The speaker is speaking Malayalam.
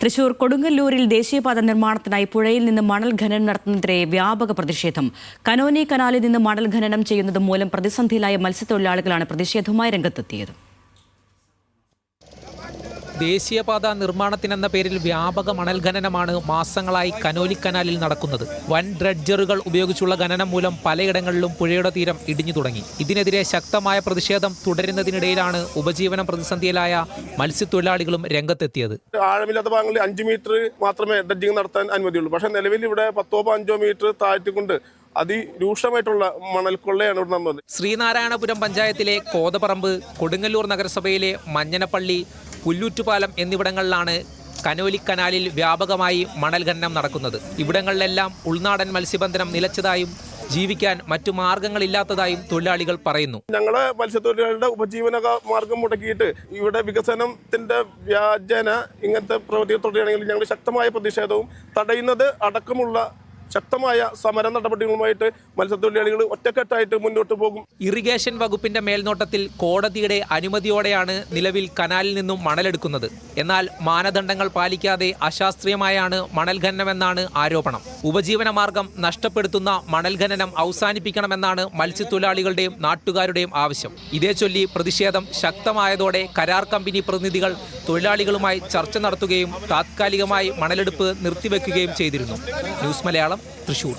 തൃശൂർ കൊടുങ്ങല്ലൂരിൽ ദേശീയപാത നിർമ്മാണത്തിനായി പുഴയിൽ നിന്ന് മണൽ ഖനനം നടത്തുന്നതിനെതിരെ വ്യാപക പ്രതിഷേധം. കനോലി കനാലിൽ നിന്ന് മണൽ ഖനനം ചെയ്യുന്നത് മൂലം പ്രതിസന്ധിയിലായ മത്സ്യത്തൊഴിലാളികളാണ് പ്രതിഷേധവുമായി രംഗത്തെത്തിയത്. ദേശീയപാത നിർമ്മാണത്തിനെന്ന പേരിൽ വ്യാപക മണൽ ഖനനമാണ് മാസങ്ങളായി കനോലി കനാലിൽ നടക്കുന്നത്. വൻ ഡ്രഡ്ജറുകൾ ഉപയോഗിച്ചുള്ള ഖനനം മൂലം പലയിടങ്ങളിലും പുഴയുടെ തീരം ഇടിഞ്ഞു തുടങ്ങി. ഇതിനെതിരെ ശക്തമായ പ്രതിഷേധം തുടരുന്നതിനിടയിലാണ് ഉപജീവനം പ്രതിസന്ധിയിലായ മത്സ്യത്തൊഴിലാളികളും രംഗത്തെത്തിയത്. ആഴമില്ലാത്ത ഭാഗങ്ങളിൽ 5 മീറ്റർ മാത്രമേ ഡ്രഡ്ജിംഗ് നടത്താൻ അനുമതിയുള്ളൂ. പക്ഷേ നിലവിൽ ഇവിടെ 10-15 മീറ്റർ താഴ്ത്തിക്കൊണ്ട് അതിരൂക്ഷമായിട്ടുള്ള മണൽ കൊള്ളയാണ് ഇവിടെ നടന്നത്. ശ്രീനാരായണപുരം പഞ്ചായത്തിലെ കോതപറമ്പ്, കൊടുങ്ങല്ലൂർ നഗരസഭയിലെ മഞ്ഞനപ്പള്ളി, പുല്ലൂറ്റുപാലം എന്നിവിടങ്ങളിലാണ് കനോലി കനാലിൽ വ്യാപകമായി മണൽ ഖനനം നടക്കുന്നത്. ഇവിടങ്ങളിലെല്ലാം ഉൾനാടൻ മത്സ്യബന്ധനം നിലച്ചതായും ജീവിക്കാൻ മറ്റു മാർഗങ്ങളില്ലാത്തതായും തൊഴിലാളികൾ പറയുന്നു. ഞങ്ങളെ മത്സ്യത്തൊഴിലാളികളുടെ ഉപജീവന മാർഗം മുടക്കിയിട്ട് ഇവിടെ വികസനത്തിന്റെ വ്യാജന ഇങ്ങനത്തെ പ്രവൃത്തികൾ തുടരുകയാണെങ്കിൽ ഞങ്ങൾ ശക്തമായ പ്രതിഷേധവും തടയുന്നത് അടക്കമുള്ള ശക്തമായ സമര നടപടികളുമായിട്ട് മത്സ്യത്തൊഴിലാളികൾ ഒറ്റക്കെട്ടായിട്ട് മുന്നോട്ട് പോകും. ഇറിഗേഷൻ വകുപ്പിന്റെ മേൽനോട്ടത്തിൽ കോടതിയുടെ അനുമതിയോടെയാണ് നിലവിൽ കനാലിൽ നിന്നും മണലെടുക്കുന്നത്. എന്നാൽ മാനദണ്ഡങ്ങൾ പാലിക്കാതെ അശാസ്ത്രീയമായാണ് മണൽ ഖനനമെന്നാണ് ആരോപണം. ഉപജീവന മാർഗം നഷ്ടപ്പെടുത്തുന്ന മണൽ ഖനനം അവസാനിപ്പിക്കണമെന്നാണ് മത്സ്യത്തൊഴിലാളികളുടെയും നാട്ടുകാരുടെയും ആവശ്യം. ഇതേ ചൊല്ലി പ്രതിഷേധം ശക്തമായതോടെ കരാർ കമ്പനി പ്രതിനിധികൾ തൊഴിലാളികളുമായി ചർച്ച നടത്തുകയും താത്കാലികമായി മണലെടുപ്പ് നിർത്തിവെക്കുകയും ചെയ്തിരുന്നു. ന്യൂസ് മലയാളം, തൃശൂർ.